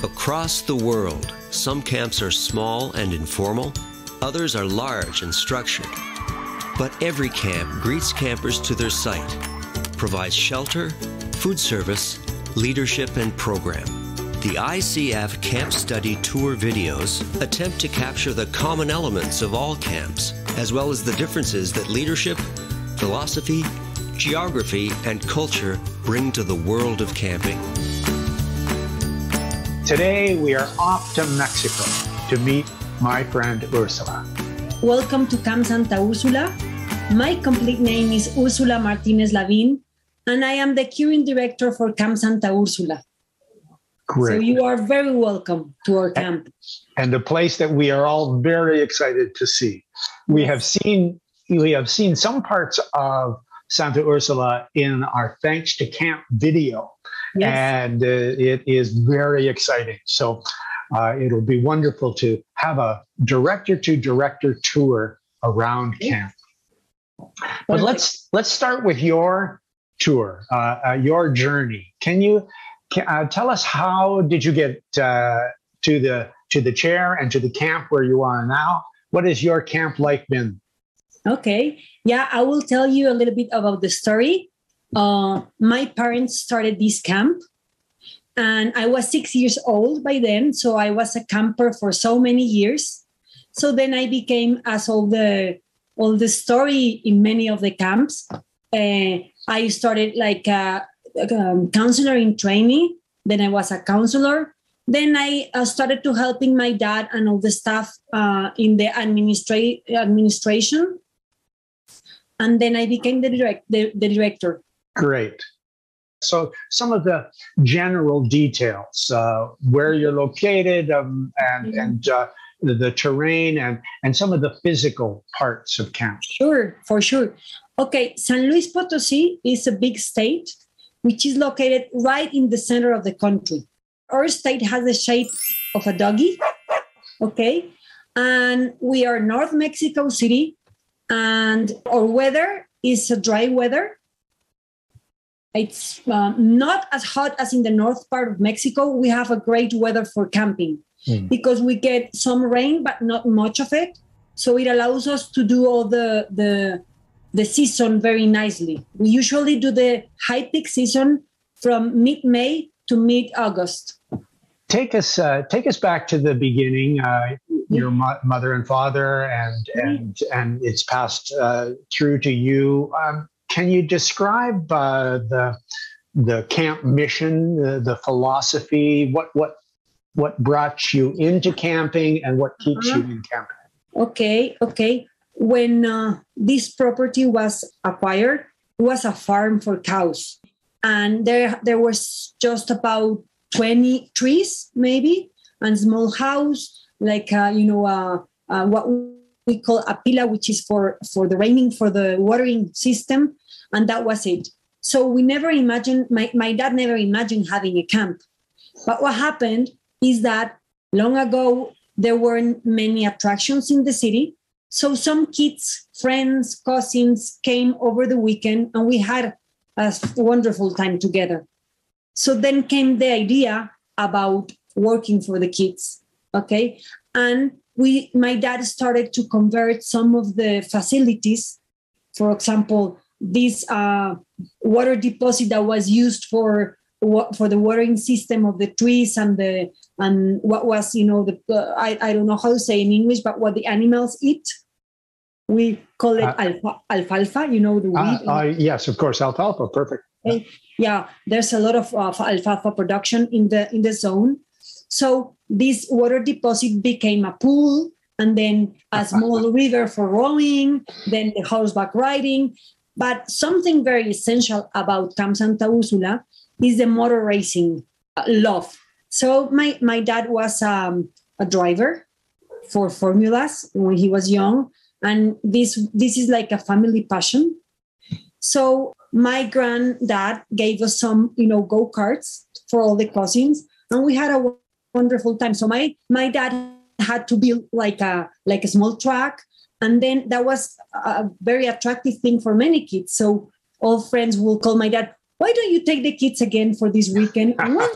Across the world, some camps are small and informal, others are large and structured. But every camp greets campers to their site, provides shelter, food service, leadership, and program. The ICF Camp Study Tour videos attempt to capture the common elements of all camps, as well as the differences that leadership, philosophy, geography, and culture bring to the world of camping. Today, we are off to Mexico to meet my friend Ursula. Welcome to Camp Santa Úrsula. My complete name is Úrsula Martínez Lavín, and I am the current director for Camp Santa Úrsula. Great. So you are very welcome to our camp. And a place that we are all very excited to see. We have seen some parts of Santa Úrsula in our Thanks to Camp video. Yes. And it is very exciting. So it'll be wonderful to have a director-to-director tour around camp. But let's start with your tour, your journey. Can you tell us, how did you get to the chair and to the camp where you are now? What has your camp life been? Okay, yeah, I will tell you a little bit about the story. My parents started this camp, and I was 6 years old by then, so I was a camper for so many years. So then I became, as all the story in many of the camps, I started like a counselor in training. Then I was a counselor. Then I started to helping my dad and all the staff in the administration. And then I became the director. Great. So some of the general details, where you're located, and the terrain, and some of the physical parts of camp. Sure, for sure. Okay, San Luis Potosí is a big state, which is located right in the center of the country. Our state has the shape of a doggy, okay? And we are North Mexico City, and our weather is a dry weather. It's not as hot as in the north part of Mexico. We have a great weather for camping because we get some rain, but not much of it. So it allows us to do all the season very nicely. We usually do the high peak season from mid-May to mid-August. Take us back to the beginning. Your mother and father, and it's passed through to you. Can you describe the camp mission, the philosophy? What brought you into camping, and what keeps you in camping? Okay. When this property was acquired, it was a farm for cows, and there was just about 20 trees, maybe, and small house, like what we call a pila, which is for the raining, for the watering system, and that was it. So we never imagined, my dad never imagined having a camp. But what happened is that long ago, there weren't many attractions in the city. So some kids, friends, cousins came over the weekend, and we had a wonderful time together. So then came the idea about working for the kids, okay? And my dad started to convert some of the facilities. For example, this water deposit that was used for the watering system of the trees and what was, I don't know how to say in English, but what the animals eat. We call it alfalfa, the weed. Yes, of course, alfalfa, perfect. Okay. Yeah, there's a lot of alfalfa production in the zone. So this water deposit became a pool, and then a small river for rowing, then the horseback riding. But something very essential about Camp Santa Úrsula is the motor racing love. So my dad was a driver for formulas when he was young, and this is like a family passion. So my granddad gave us some, go-karts for all the cousins, and we had a wonderful time. So my dad had to build like a small track, and then that was a very attractive thing for many kids. So all friends will call my dad, why don't you take the kids again for this weekend? And why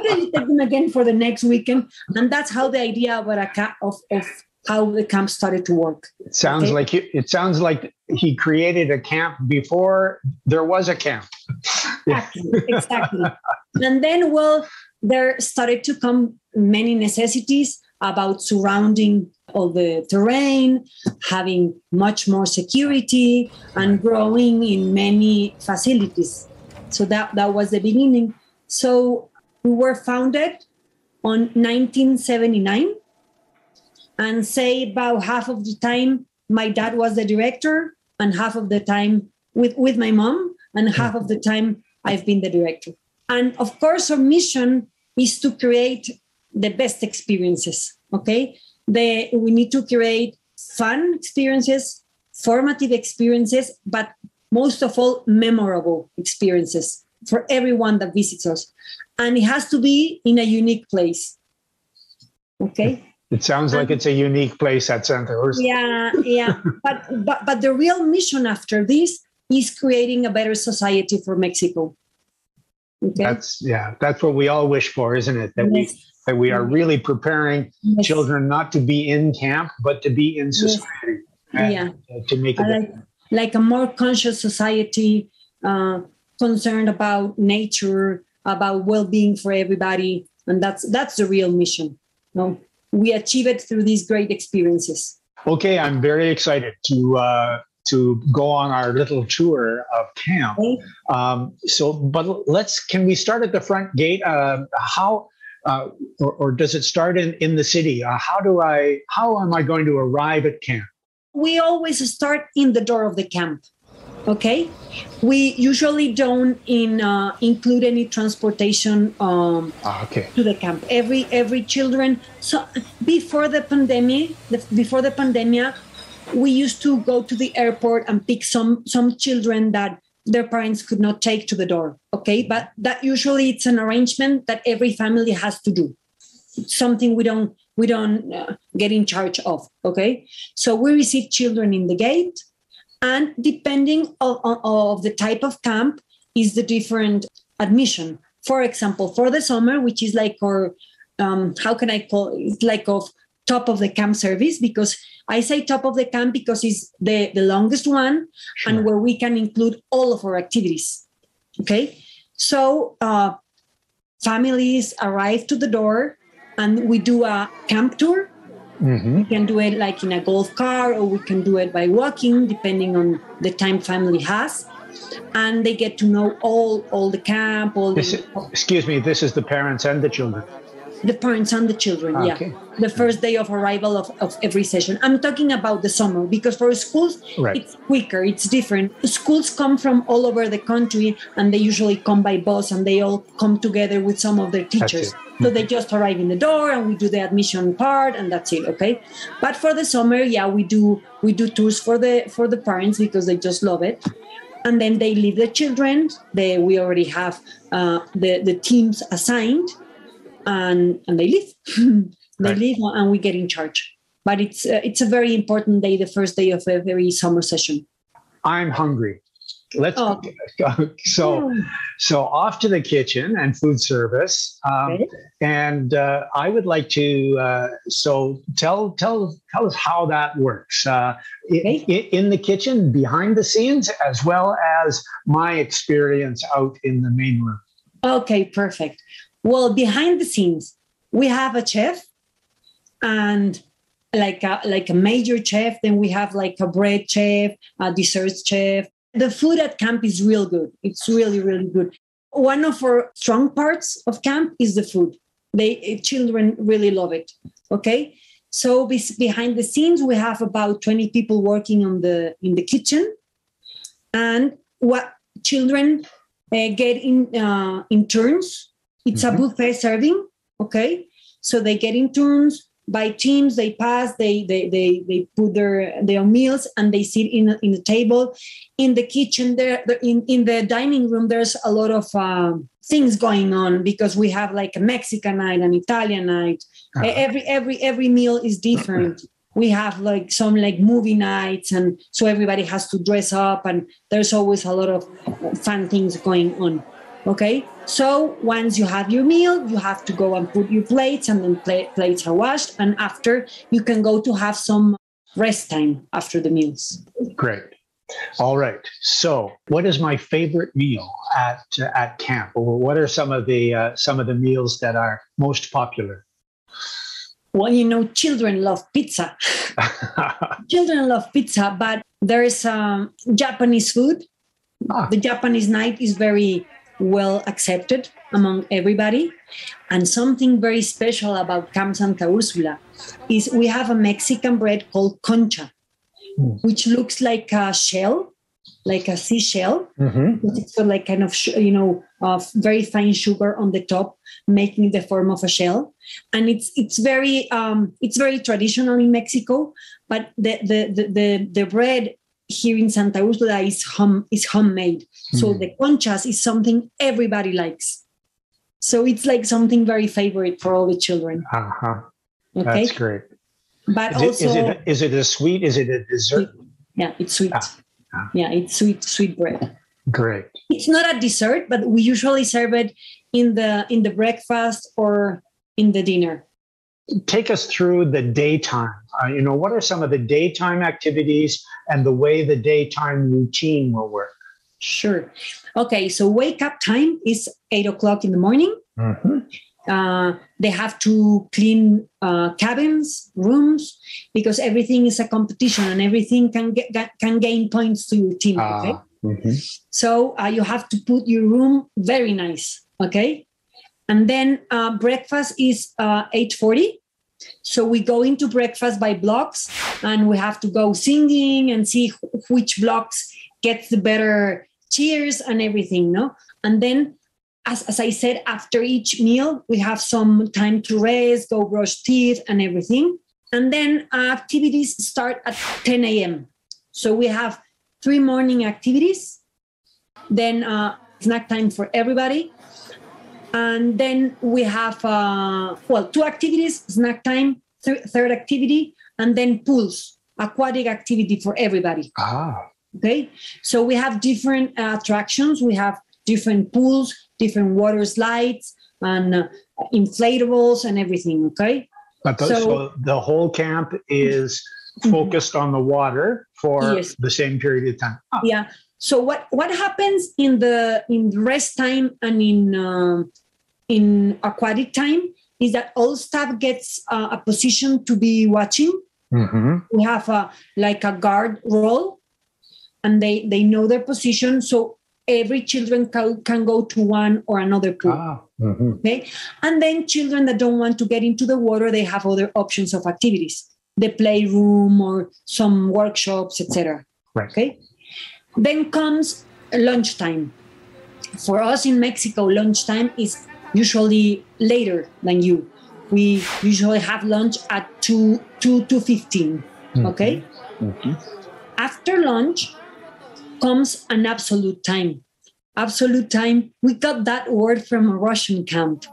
don't you take them again for the next weekend? And that's how the idea of how the camp started to work. It sounds like he created a camp before there was a camp. Exactly. And then, there started to come many necessities about surrounding all the terrain, having much more security, and growing in many facilities. So that was the beginning. So we were founded on 1979, and say about half of the time my dad was the director, and half of the time with my mom, and half of the time I've been the director. And of course, our mission is to create the best experiences, okay? We need to create fun experiences, formative experiences, but most of all, memorable experiences for everyone that visits us. And it has to be in a unique place, okay? It sounds like it's a unique place at Santa Úrsula. Yeah. But the real mission after this is creating a better society for Mexico. Okay? That's what we all wish for, isn't it? That we are really preparing children not to be in camp, but to be in society. To make it like a more conscious society, concerned about nature, about well-being for everybody, and that's the real mission. No, we achieve it through these great experiences. Okay, I'm very excited to go on our little tour of camp. Okay. Can we start at the front gate? How does it start in the city? How am I going to arrive at camp? We always start in the door of the camp. Okay, we usually don't include any transportation to the camp. Every children. So before the pandemic, we used to go to the airport and pick some children that their parents could not take to the door. Okay, but that usually it's an arrangement that every family has to do. It's something we don't get in charge of. Okay, so we receive children in the gate. And depending on the type of camp is the different admission. For example, for the summer, which is like our, how can I call it? It's like of top of the camp service, because I say top of the camp because it's the longest one. Sure. And where we can include all of our activities. Okay. So families arrive to the door and we do a camp tour. Mm-hmm. We can do it like in a golf car, or we can do it by walking, depending on the time family has. And they get to know all the camp. Excuse me, this is the parents and the children? The parents and the children, okay. Yeah. The first day of arrival of every session. I'm talking about the summer, because for schools, right, it's quicker, it's different. Schools come from all over the country, and they usually come by bus, and they all come together with some of their teachers. So they just arrive in the door, and we do the admission part, and that's it, okay? But for the summer, we do tours for the parents, because they just love it. And then they leave the children. We already have the teams assigned, and they leave. They leave, and we get in charge. But it's a very important day, the first day of every summer session. I'm hungry. Let's go. So off to the kitchen and food service. Okay. And I would like to tell us how that works. In the kitchen, behind the scenes, as well as my experience out in the main room. Okay, perfect. Well, behind the scenes, we have a chef, and like a major chef. Then we have like a bread chef, a dessert chef. The food at camp is real good. It's really, really good. One of our strong parts of camp is the food. Children really love it. Okay. So behind the scenes, we have about 20 people working in the kitchen, and what children get in turns. It's a buffet serving. Okay. So they get in turns. By teams, they pass, they put their meals, and they sit in the table. In the kitchen, in the dining room, there's a lot of things going on, because we have like a Mexican night, an Italian night. Every meal is different. We have like some like movie nights, and so everybody has to dress up, and there's always a lot of fun things going on. Okay, so once you have your meal, you have to go and put your plates, and then plates are washed. And after, you can go to have some rest time after the meals. Great. All right. So, what is my favorite meal at camp? Or what are some of the meals that are most popular? Well, you know, children love pizza. Children love pizza, but there is Japanese food. The Japanese night is very well accepted among everybody. And something very special about Camp Santa Úrsula is we have a Mexican bread called concha, which looks like a shell, like a seashell. It's got like kind of, very fine sugar on the top, making the form of a shell. And it's very traditional in Mexico, but the bread here in Santa Úrsula is homemade. So the conchas is something everybody likes. So it's like something very favorite for all the children. Okay? That's great. But is it a sweet? Is it a dessert? Yeah, it's sweet. Yeah, it's sweet bread. Great. It's not a dessert, but we usually serve it in the breakfast or in the dinner. Take us through the daytime. What are some of the daytime activities and the way the daytime routine will work? Sure. Okay, so wake up time is 8:00 in the morning. They have to clean cabins, rooms, because everything is a competition and everything can gain points to your team. Okay, so you have to put your room very nice. Okay, and then breakfast is 8:40. So we go into breakfast by blocks, and we have to go singing and see which blocks gets the better cheers and everything, no? And then, as I said, after each meal, we have some time to rest, go brush teeth and everything. And then activities start at 10 a.m. So we have 3 morning activities, then snack time for everybody. And then we have, 2 activities, snack time, third activity, and then pools, aquatic activity for everybody. Okay, so we have different attractions. We have different pools, different water slides, and inflatables and everything, okay? But so the whole camp is focused on the water for the same period of time. Yeah. So what happens in the rest time and in aquatic time is that all staff gets a position to be watching. We have a guard role, and they know their position. So every children can go to one or another pool. Okay, and then children that don't want to get into the water, they have other options of activities, the playroom or some workshops, etc. Right. Okay, then comes lunchtime. For us in Mexico, lunchtime is usually later than you. We usually have lunch at 2:15. Okay. After lunch comes an absolute time. Absolute time, we got that word from a Russian camp.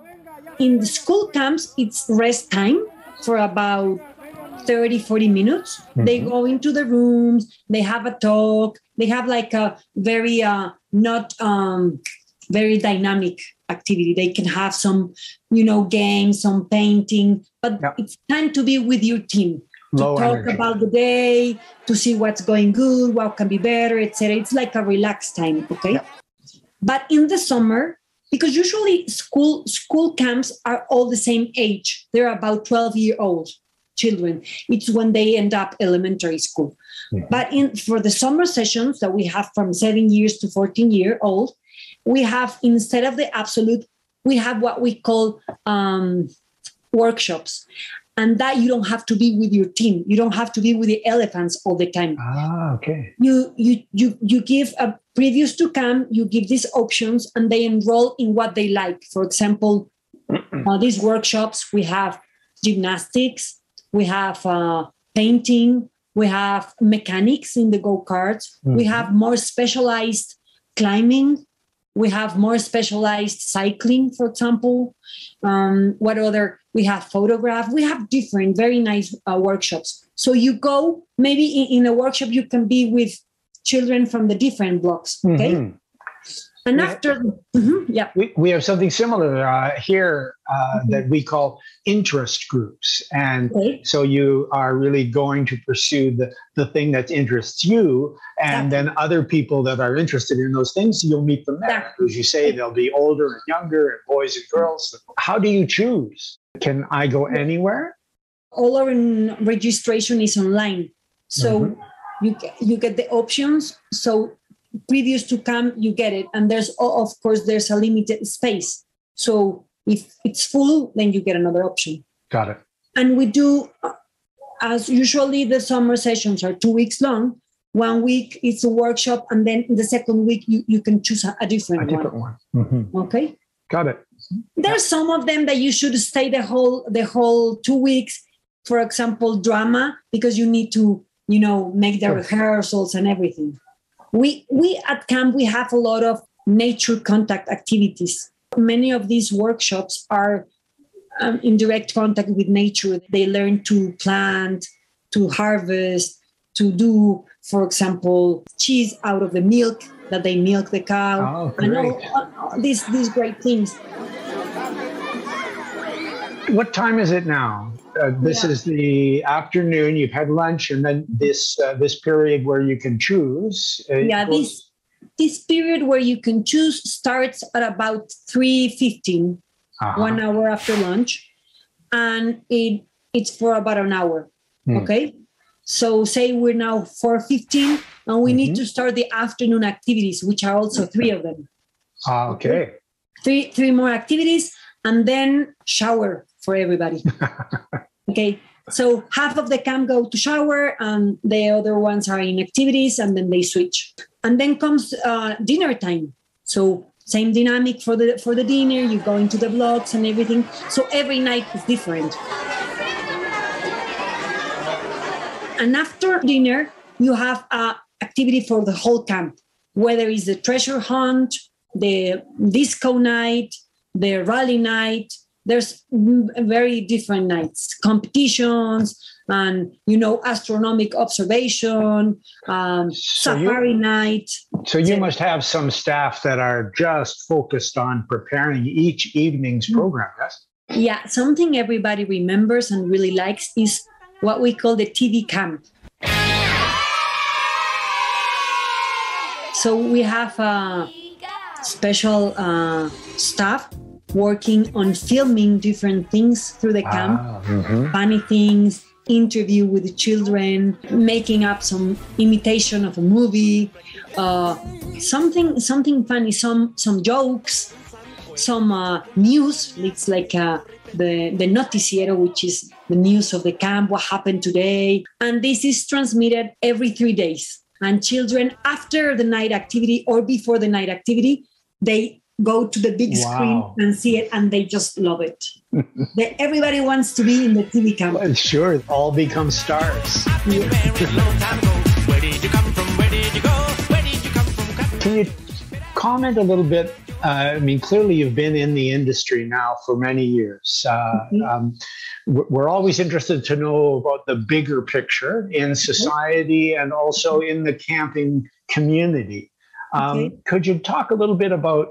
In the school camps, it's rest time for about 30-40 minutes. They go into the rooms, they have a talk, they have like a very not very dynamic activity. They can have some, games, some painting, but it's time to be with your team. To talk about the day, to see what's going good, what can be better, etc. It's like a relaxed time, okay? But in the summer, because usually school camps are all the same age. They're about 12-year-old children. It's when they end up elementary school. But for the summer sessions that we have from 7 years to 14-year-old, we have, instead of the absolute, we have what we call workshops. And that you don't have to be with your team. You don't have to be with the elephants all the time. Okay. You give a previous to camp, you give these options, and they enroll in what they like. For example, these workshops, we have gymnastics, we have painting, we have mechanics in the go-karts, we have more specialized climbing, we have more specialized cycling, for example. What other? We have photograph. We have different, very nice workshops. So you go, maybe in a workshop, you can be with children from the different blocks, okay? And after, yeah. We have something similar here that we call interest groups. And so you are really going to pursue the thing that interests you. And then other people that are interested in those things, you'll meet them there. As you say, they'll be older and younger and boys and girls. How do you choose? Can I go anywhere? All our registration is online. So you get the options. So previous to camp, you get it. And there's a limited space. So if it's full, then you get another option. Got it. And we do, as usually the summer sessions are 2 weeks long. 1 week it's a workshop. And then in the second week, you can choose a different one. Okay. Got it. There's some of them that you should stay the whole 2 weeks. For example, drama, because you need to, make the rehearsals and everything. We at camp, we have a lot of nature contact activities. Many of these workshops are in direct contact with nature. They learn to plant, to harvest, to do, for example, cheese out of the milk that they milk the cow. Oh, great. And all these great things. What time is it now? This is the afternoon. You've had lunch, and then this period where you can choose. This period where you can choose starts at about 3:15, 1 hour after lunch, and it's for about an hour. Okay, so say we're now 4:15, and we need to start the afternoon activities, which are also 3 of them. Okay. Three more activities, and then shower for everybody. Okay, so half of the camp go to shower and the other ones are in activities, and then they switch. And then comes dinner time. So same dynamic for the dinner, you go into the blocks and everything. So every night is different. And after dinner, you have an activity for the whole camp, whether it's the treasure hunt, the disco night, the rally night. There's very different nights, competitions, and, astronomic observation, safari night. So you must have some staff that are just focused on preparing each evening's program, yes? Yeah, something everybody remembers and really likes is what we call the TV camp. So we have a special staff working on filming different things through the camp, funny things, interview with the children, making up some imitation of a movie, something funny, some jokes, some news. It's like the noticiero, which is the news of the camp, what happened today. And this is transmitted every 3 days. And children, after the night activity or before the night activity, they go to the big screen and see it, and they just love it. Everybody wants to be in the TV camp. Well, sure, all become stars. Yeah. Can you comment a little bit? Clearly you've been in the industry now for many years. We're always interested to know about the bigger picture in society and also in the camping community. Could you talk a little bit about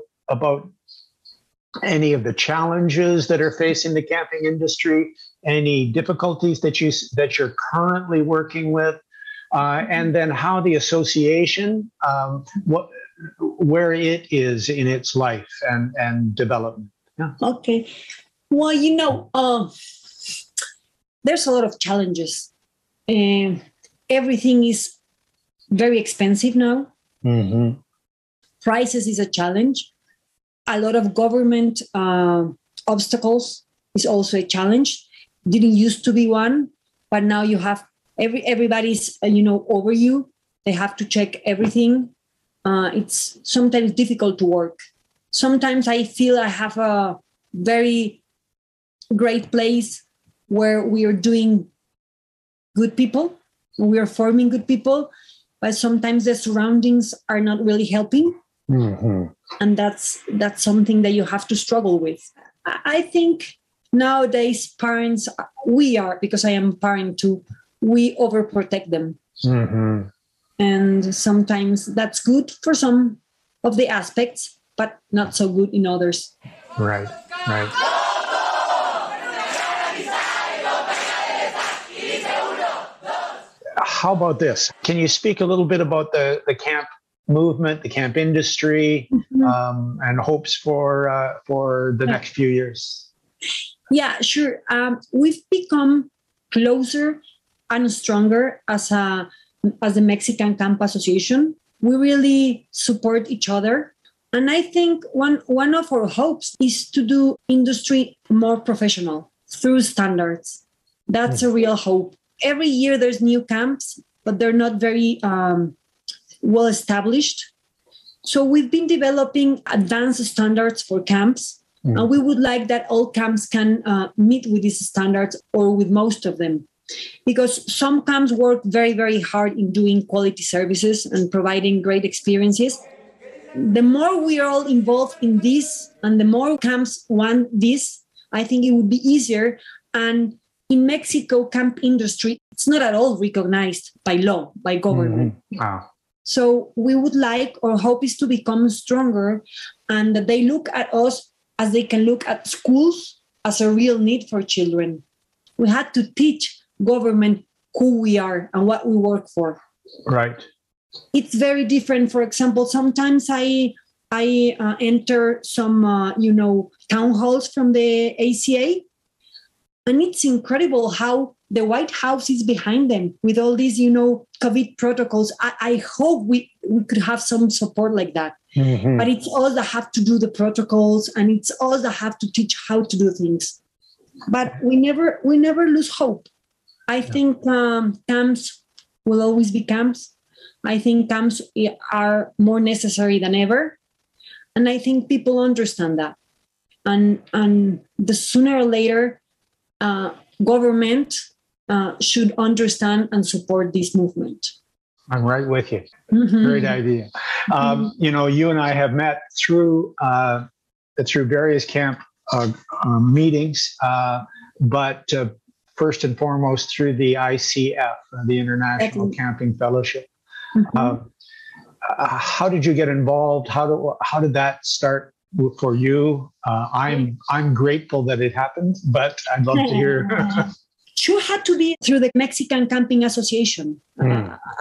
any of the challenges that are facing the camping industry, any difficulties that you're currently working with, and then how the association, where it is in its life and development? Yeah. Okay. Well, there's a lot of challenges. Everything is very expensive now. Prices is a challenge. A lot of government obstacles is also a challenge. Didn't used to be one, but now you have everybody's over you. They have to check everything. It's sometimes difficult to work. Sometimes I feel I have a very great place where we are doing good people, we are forming good people, but sometimes the surroundings are not really helping. And that's something that you have to struggle with. I think nowadays parents, because I am a parent too, we overprotect them. And sometimes that's good for some of the aspects, but not so good in others. Right. How about this? Can you speak a little bit about the camp movement, the camp industry, and hopes for the next few years? Yeah, sure. We've become closer and stronger as the Mexican Camp Association. We really support each other. And I think one of our hopes is to do industry more professional through standards. That's a real hope. Every year there's new camps, but they're not very well established. So we've been developing advanced standards for camps. And we would like that all camps can meet with these standards or with most of them. Because some camps work very, very hard in doing quality services and providing great experiences. The more we are all involved in this and the more camps want this, I think it would be easier. And in Mexico, camp industry, it's not at all recognized by law, by government. Wow. So we would like, or hope is to become stronger and that they look at us as they can look at schools as a real need for children. We had to teach government who we are and what we work for. Right. It's very different. For example, sometimes I enter some, town halls from the ACA, and it's incredible how the White House is behind them with all these, COVID protocols. I hope we could have some support like that. But it's us that have to do the protocols, and it's us that have to teach how to do things. But we never lose hope. I think camps will always be camps. I think camps are more necessary than ever. And I think people understand that. And the sooner or later, government should understand and support this movement. I'm right with you. Great idea. You and I have met through various camp meetings, but first and foremost through the ICF, the International Camping Fellowship. How did you get involved? How did that start for you? I'm grateful that it happened, but I'd love to hear. Sure, had to be through the Mexican Camping Association.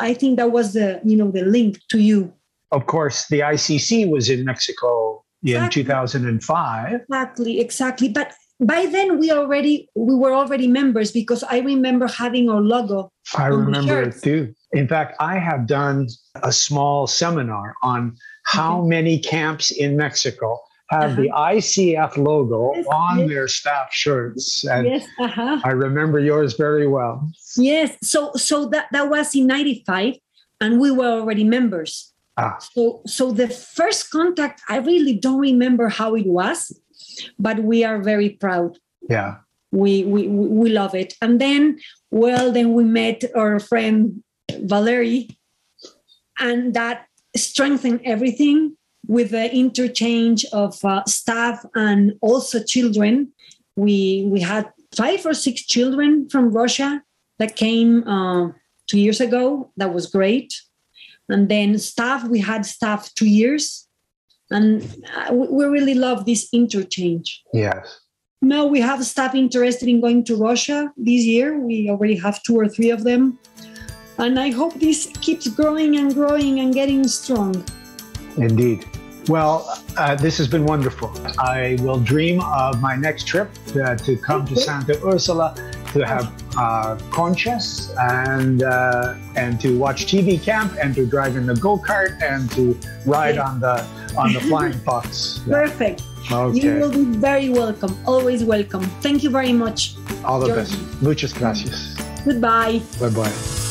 I think that was the link to you. Of course, the ICC was in Mexico in 2005. Exactly. But by then we were already members, because I remember having our logo. I remember it too. In fact, I have done a small seminar on how many camps in Mexico have the ICF logo on their staff shirts. And I remember yours very well. Yes. So that was in 95, and we were already members. So the first contact, I really don't remember how it was, but we are very proud. Yeah. We love it. And then we met our friend Valerie, and that strengthened everything with the interchange of staff and also children. We had 5 or 6 children from Russia that came 2 years ago. That was great. And then staff, we had staff 2 years. And we really love this interchange. Yes. Now we have staff interested in going to Russia this year. We already have 2 or 3 of them. And I hope this keeps growing and growing and getting strong. Indeed. Well, this has been wonderful. I will dream of my next trip to come to Santa Úrsula, to have conchas and to watch TV camp and to drive in the go-kart and to ride on the flying fox. Perfect. Okay. You will be very welcome. Always welcome. Thank you very much. All the best. Muchas gracias. Goodbye. Bye-bye.